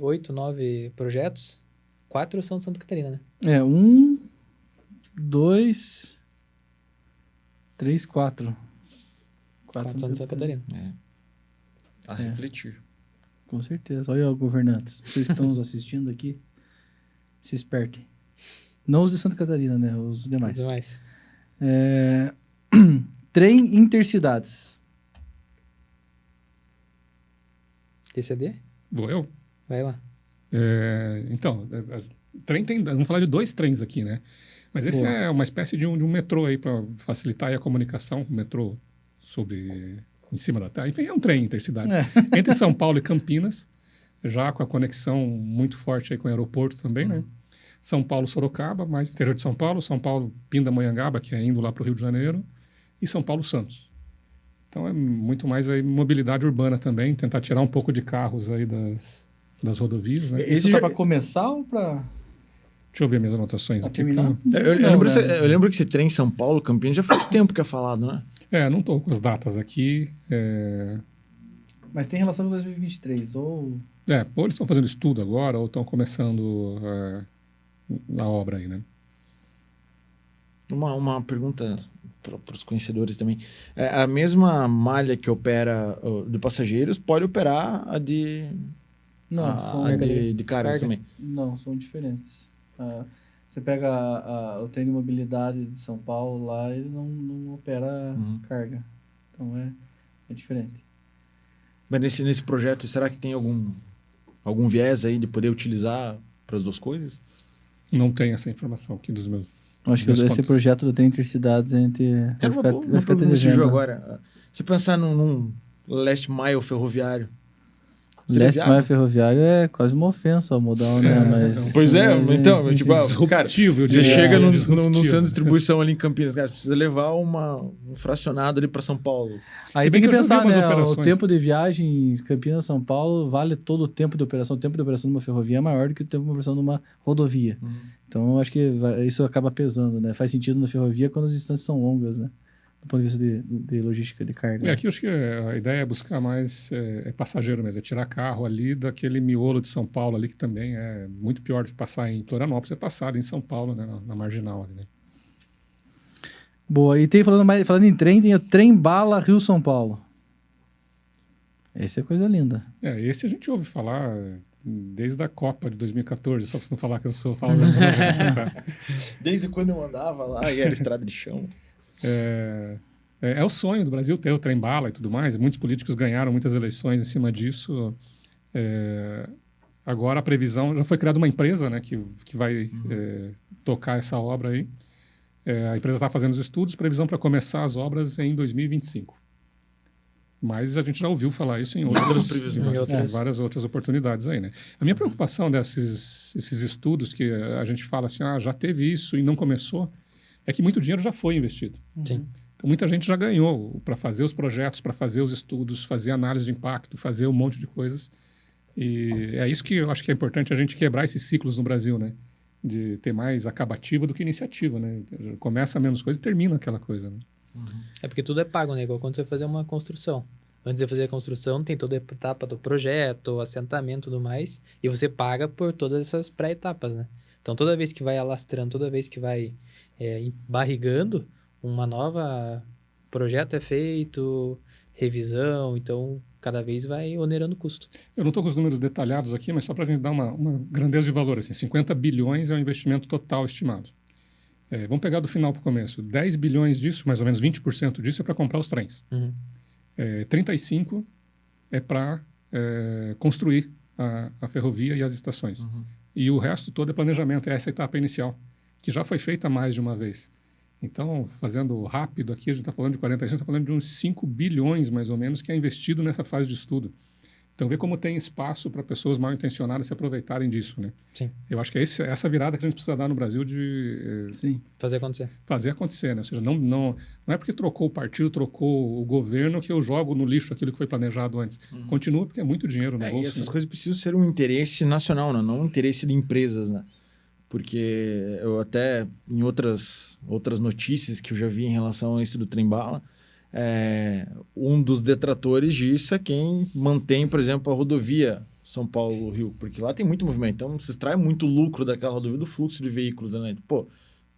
8, 9 projetos, 4 são de Santa Catarina, né? 1, 2, 3, 4. 4 são de Santa Catarina. A refletir. Com certeza. Olha, governantes. Vocês que estão nos assistindo aqui, se espertem. Não os de Santa Catarina, né? Os demais. Trem intercidades. TCD? Vou eu? Vai lá. Então, vamos falar de 2 trens aqui, né? Mas esse é uma espécie de um metrô aí para facilitar aí a comunicação, um metrô em cima da terra. Enfim, é um trem intercidades. Entre São Paulo e Campinas, já com a conexão muito forte aí com o aeroporto também, né? São Paulo-Sorocaba, mais interior de São Paulo Pindamonhangaba, que é indo lá para o Rio de Janeiro, e São Paulo-Santos. Então é muito mais aí mobilidade urbana também, tentar tirar um pouco de carros aí das rodovias, né? Isso tá para começar ou para... Deixa eu ver minhas anotações aqui. Eu lembro que esse trem São Paulo, Campinas, já faz tempo que é falado, né? Não estou com as datas aqui. Mas tem relação com 2023, ou... Ou eles estão fazendo estudo agora, ou estão começando a obra aí, né? Uma pergunta para os conhecedores também. A mesma malha que opera de passageiros pode operar a de... Não, são de cargas também. Não, são diferentes. Você pega o trem de mobilidade de São Paulo lá, ele não opera carga. Então é diferente. Mas nesse projeto, será que tem algum viés aí de poder utilizar para as duas coisas? Não tem essa informação aqui dos meus... Acho que esse projeto do trem intercidades a gente vai ficar devendo agora. Se pensar num last mile ferroviário. Last mile ferroviário é quase uma ofensa ao modal, né? Mas, pois então, tipo, cara, você chega num centro de distribuição ali em Campinas, cara, você precisa levar um fracionado ali para São Paulo. Aí tem que pensar, né? O tempo de viagem em Campinas-São Paulo vale todo o tempo de operação. O tempo de operação de uma ferrovia é maior do que o tempo de operação de uma rodovia. Então, eu acho que isso acaba pesando, né? Faz sentido na ferrovia quando as distâncias são longas, né? Do ponto de vista de logística de carga. Aqui eu acho que a ideia é buscar mais passageiro mesmo, é tirar carro ali daquele miolo de São Paulo ali, que também é muito pior do que passar em Florianópolis, é passar em São Paulo, né, na marginal ali, né? Boa, e falando em trem, tem o Trem Bala Rio-São Paulo. Esse é coisa linda. Esse a gente ouve falar desde a Copa de 2014, só pra você não falar que eu sou falando dos anos 90. Desde quando eu andava lá e era estrada de chão. É o sonho do Brasil ter o trem-bala e tudo mais. Muitos políticos ganharam muitas eleições em cima disso. Agora a previsão... Já foi criada uma empresa, né, que vai tocar essa obra aí. A empresa está fazendo os estudos, previsão para começar as obras em 2025. Mas a gente já ouviu falar isso em várias outras oportunidades aí, né? A minha preocupação esses estudos que a gente fala assim, já teve isso e não começou, é que muito dinheiro já foi investido. Sim. Então, muita gente já ganhou para fazer os projetos, para fazer os estudos, fazer análise de impacto, fazer um monte de coisas. E é isso que eu acho que é importante a gente quebrar esses ciclos no Brasil, né? De ter mais acabativa do que iniciativa, né? Começa menos coisa e termina aquela coisa, né? É porque tudo é pago, né? Igual quando você vai fazer uma construção. Antes de fazer a construção, tem toda a etapa do projeto, o assentamento e tudo mais, e você paga por todas essas pré-etapas, né? Então, toda vez que vai alastrando, toda vez que vai barrigando, uma nova projeto é feito, revisão, então cada vez vai onerando o custo. Eu não estou com os números detalhados aqui, mas só para a gente dar uma grandeza de valor, assim, 50 bilhões é o investimento total estimado. Vamos pegar do final para o começo. 10 bilhões disso, mais ou menos 20% disso é para comprar os trens. 35 é para construir a ferrovia e as estações. E o resto todo é planejamento, é essa etapa inicial, que já foi feita mais de uma vez. Então, fazendo rápido aqui, a gente está falando de 45, está falando de uns 5 bilhões, mais ou menos, que é investido nessa fase de estudo. Então, vê como tem espaço para pessoas mal intencionadas se aproveitarem disso, né? Sim. Eu acho que é essa virada que a gente precisa dar no Brasil de... Sim. Fazer acontecer. Fazer acontecer, né? Ou seja, não é porque trocou o partido, trocou o governo que eu jogo no lixo aquilo que foi planejado antes. Continua porque é muito dinheiro no bolso. E essas coisas precisam ser um interesse nacional, né? Não um interesse de empresas, né? Porque eu até, em outras notícias que eu já vi em relação a isso do trem-bala, um dos detratores disso é quem mantém, por exemplo, a rodovia São Paulo-Rio, porque lá tem muito movimento, então se extrai muito lucro daquela rodovia do fluxo de veículos, né? Pô,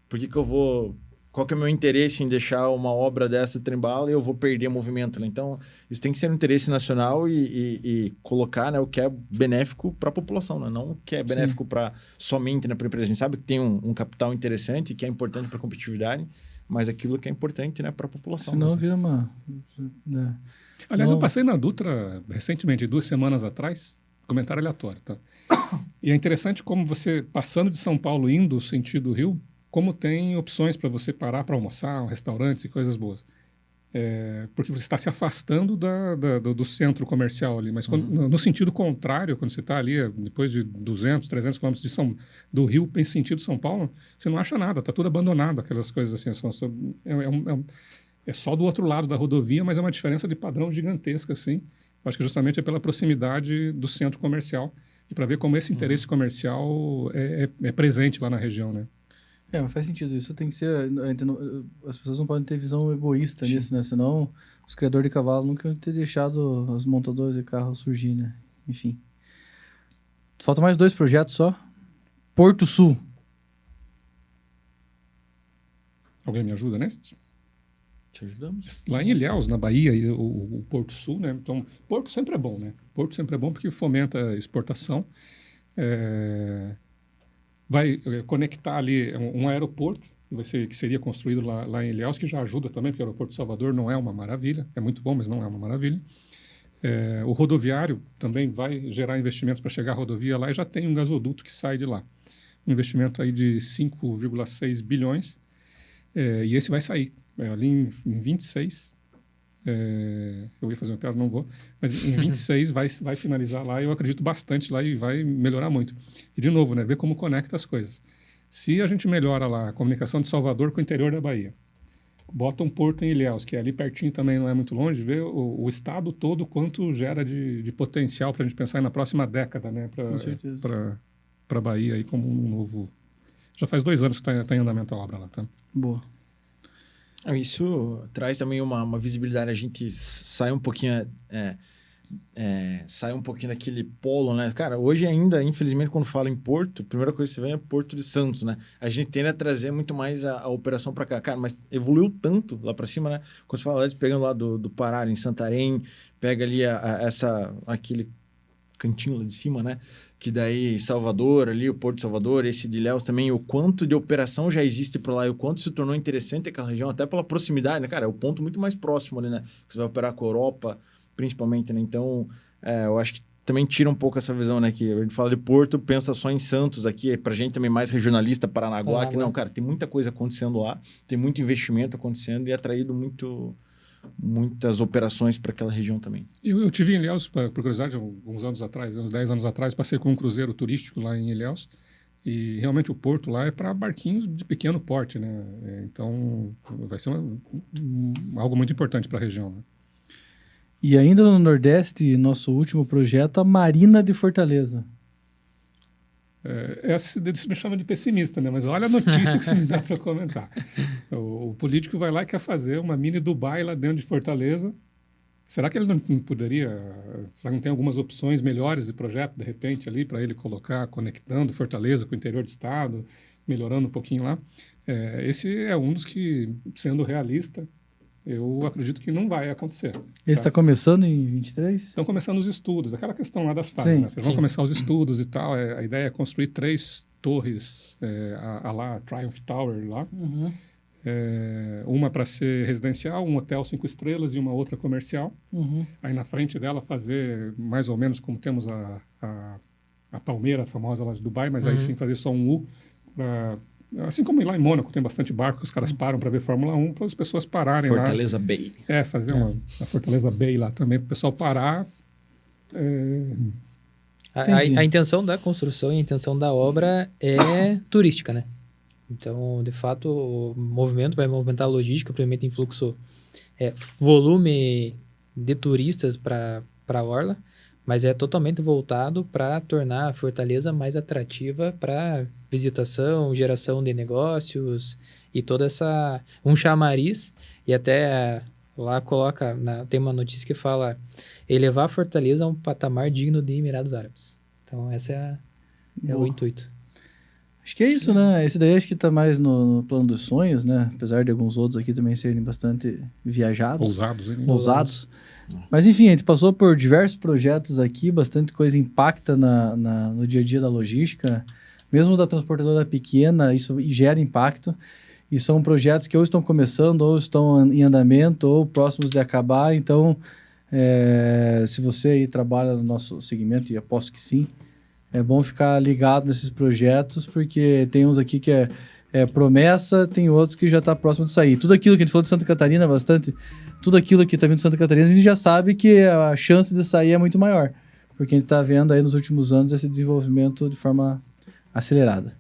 por que eu vou... Qual que é o meu interesse em deixar uma obra dessa de trem-bala e eu vou perder movimento, né? Então, isso tem que ser um interesse nacional e colocar, né, o que é benéfico para a população, né? Não o que é benéfico para somente para a empresa. A gente sabe que tem um capital interessante que é importante para a competitividade, mas aquilo que é importante, né, para a população. Senão vira uma... Aliás, eu passei na Dutra recentemente, 2 semanas atrás, comentário aleatório, tá? E é interessante como você, passando de São Paulo, indo sentido Rio, como tem opções para você parar para almoçar, restaurantes e coisas boas. Porque você está se afastando do centro comercial ali. Mas no sentido contrário, quando você está ali, depois de 200, 300 quilômetros do Rio, em sentido São Paulo, você não acha nada, está tudo abandonado, aquelas coisas assim. É só do outro lado da rodovia, mas é uma diferença de padrão gigantesca, assim. Acho que justamente é pela proximidade do centro comercial e para ver como esse interesse comercial é presente lá na região, né? Mas faz sentido. Isso tem que ser... As pessoas não podem ter visão egoísta nisso, né? Senão os criadores de cavalo nunca iam ter deixado os montadores de carro surgir, né? Enfim. Faltam mais 2 projetos só. Porto Sul. Alguém me ajuda nesse? Te ajudamos. Lá em Ilhéus, na Bahia, o Porto Sul, né? Então, Porto sempre é bom, né? Porto sempre é bom porque fomenta a exportação. Vai conectar ali um aeroporto que seria construído lá em Ilhéus, que já ajuda também, porque o aeroporto de Salvador não é uma maravilha. É muito bom, mas não é uma maravilha. O rodoviário também vai gerar investimentos para chegar à rodovia lá e já tem um gasoduto que sai de lá. Um investimento aí de 5,6 bilhões. E esse vai sair ali em 26. Eu ia fazer uma piada, não vou. Mas em 26 vai finalizar lá. Eu acredito bastante lá e vai melhorar muito. E, de novo, né, ver como conecta as coisas. Se a gente melhora lá a comunicação de Salvador com o interior da Bahia, bota um porto em Ilhéus, que é ali pertinho também, não é muito longe, vê o estado todo quanto gera de potencial para a gente pensar na próxima década, né, para a Bahia aí como um novo... Já faz 2 anos que está em andamento a obra lá, tá? Boa. Isso traz também uma visibilidade, a gente sai um pouquinho... sai um pouquinho daquele polo, né? Cara, hoje ainda, infelizmente, quando fala em Porto, a primeira coisa que você vê é Porto de Santos, né? A gente tende a trazer muito mais a operação para cá. Cara, mas evoluiu tanto lá para cima, né? Quando você fala, pegando lá do Pará, em Santarém, pega ali aquele cantinho lá de cima, né? Que daí Salvador, ali o Porto de Salvador, esse de Ilhéus também, o quanto de operação já existe por lá e o quanto se tornou interessante aquela região, até pela proximidade, né? Cara, é o ponto muito mais próximo ali, né? Que você vai operar com a Europa, principalmente, né? Então, eu acho que também tira um pouco essa visão, né? Que a gente fala de Porto, pensa só em Santos aqui, pra gente também mais regionalista, Paranaguá, que não, cara, tem muita coisa acontecendo lá, tem muito investimento acontecendo e atraído muitas operações para aquela região também. Eu tive em Ilhéus, por curiosidade, uns anos atrás, uns 10 anos atrás, passei com um cruzeiro turístico lá em Ilhéus e realmente o porto lá é para barquinhos de pequeno porte, né? Então, vai ser algo muito importante para a região, né? E ainda no Nordeste, nosso último projeto, a Marina de Fortaleza. Essa me chama de pessimista, né? Mas olha a notícia que você me dá para comentar. O político vai lá e quer fazer uma mini Dubai lá dentro de Fortaleza. Será que ele não poderia... Será que não tem algumas opções melhores de projeto, de repente, ali, para ele colocar, conectando Fortaleza com o interior do estado, melhorando um pouquinho lá? Esse é um dos que, sendo realista, eu acredito que não vai acontecer. Ele está começando em 23? Estão começando os estudos, aquela questão lá das fases, né? Vocês vão começar os estudos e tal. A ideia é construir 3 torres, a lá Triumph Tower lá. Uhum. Uma para ser residencial, um hotel 5 estrelas e uma outra comercial. Uhum. Aí na frente dela fazer mais ou menos como temos a Palmeira famosa lá de Dubai, mas aí sim fazer só um U. Assim como lá em Mônaco tem bastante barco, os caras param para ver Fórmula 1, para as pessoas pararem Fortaleza lá. Bay. Fazer a Fortaleza Bay lá também, para o pessoal parar. A intenção da construção e a intenção da obra é turística, né? Então, de fato, o movimento vai movimentar a logística, primeiro em fluxo, volume de turistas para a orla, mas é totalmente voltado para tornar a Fortaleza mais atrativa para visitação, geração de negócios e toda essa... um chamariz, e até lá tem uma notícia que fala elevar a Fortaleza a um patamar digno de Emirados Árabes. Então, esse é o intuito. Acho que é isso, né? Esse daí acho que tá mais no plano dos sonhos, né? Apesar de alguns outros aqui também serem bastante viajados. Ousados. Mas enfim, a gente passou por diversos projetos aqui, bastante coisa impacta no dia a dia da logística. Mesmo da transportadora pequena, isso gera impacto. E são projetos que ou estão começando, ou estão em andamento, ou próximos de acabar. Então, se você aí trabalha no nosso segmento, e aposto que sim, é bom ficar ligado nesses projetos, porque tem uns aqui que é promessa, tem outros que já está próximo de sair. Tudo aquilo que a gente falou de Santa Catarina bastante, tudo aquilo que está vindo de Santa Catarina, a gente já sabe que a chance de sair é muito maior, porque a gente está vendo aí nos últimos anos esse desenvolvimento de forma acelerada.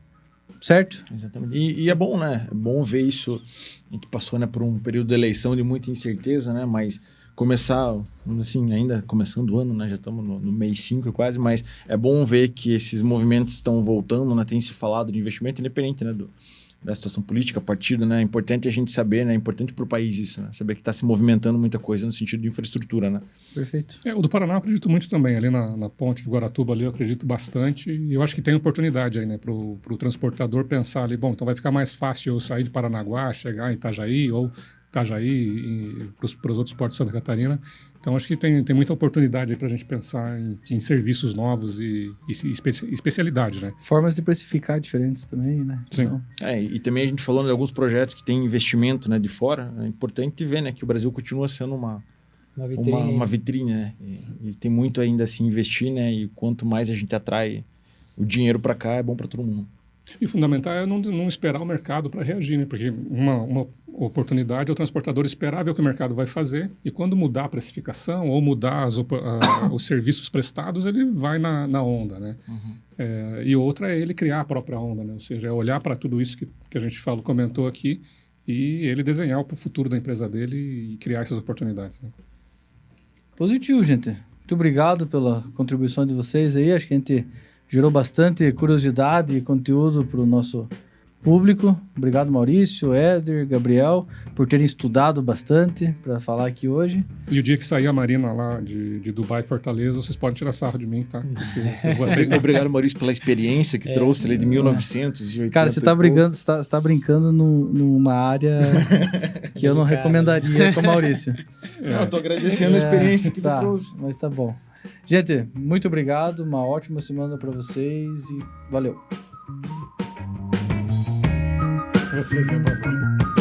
Certo? Exatamente. E é bom, né? É bom ver isso. A gente passou, né, por um período de eleição de muita incerteza, né? Mas começar, assim, ainda começando o ano, né? Já estamos no mês 5 quase, mas é bom ver que esses movimentos estão voltando, né? Tem se falado de investimento independente, né? da situação política, partido, né? É importante a gente saber, né? É importante para o país isso, né? Saber que está se movimentando muita coisa no sentido de infraestrutura, né? Perfeito. O do Paraná eu acredito muito também, ali na ponte de Guaratuba ali eu acredito bastante, e eu acho que tem oportunidade aí, né, pro transportador pensar ali, bom, então vai ficar mais fácil eu sair de Paranaguá, chegar em Itajaí, ou Itajaí para os outros portos de Santa Catarina. Então, acho que tem muita oportunidade aí para a gente pensar em serviços novos e especialidade, né? Formas de precificar diferentes também, né? Sim. Então, E também a gente falando de alguns projetos que têm investimento, né, de fora, é importante ver, né, que o Brasil continua sendo uma vitrine, né? E tem muito ainda a se investir, né? E quanto mais a gente atrai o dinheiro para cá, é bom para todo mundo. E fundamental é não esperar o mercado para reagir, né? Porque uma oportunidade é o transportador esperar ver o que o mercado vai fazer, e quando mudar a precificação ou mudar os serviços prestados, ele vai na onda, né? Uhum. E outra é ele criar a própria onda, né? Ou seja, é olhar para tudo isso que a gente comentou aqui e ele desenhar o futuro da empresa dele e criar essas oportunidades, né? Positivo, gente. Muito obrigado pela contribuição de vocês aí. Acho que a gente gerou bastante curiosidade e conteúdo para o nosso público. Obrigado, Maurício, Éder, Gabriel, por terem estudado bastante para falar aqui hoje. E o dia que sair a Marina lá de Dubai, Fortaleza, vocês podem tirar sarro de mim, tá? Eu vou aceitar. Obrigado, Maurício, pela experiência que trouxe ali de 1980. Cara, você tá brincando numa área que eu não recomendaria com o Maurício. Eu tô agradecendo a experiência que me trouxe. Mas tá bom. Gente, muito obrigado, uma ótima semana para vocês e valeu. Vocês, minha babona.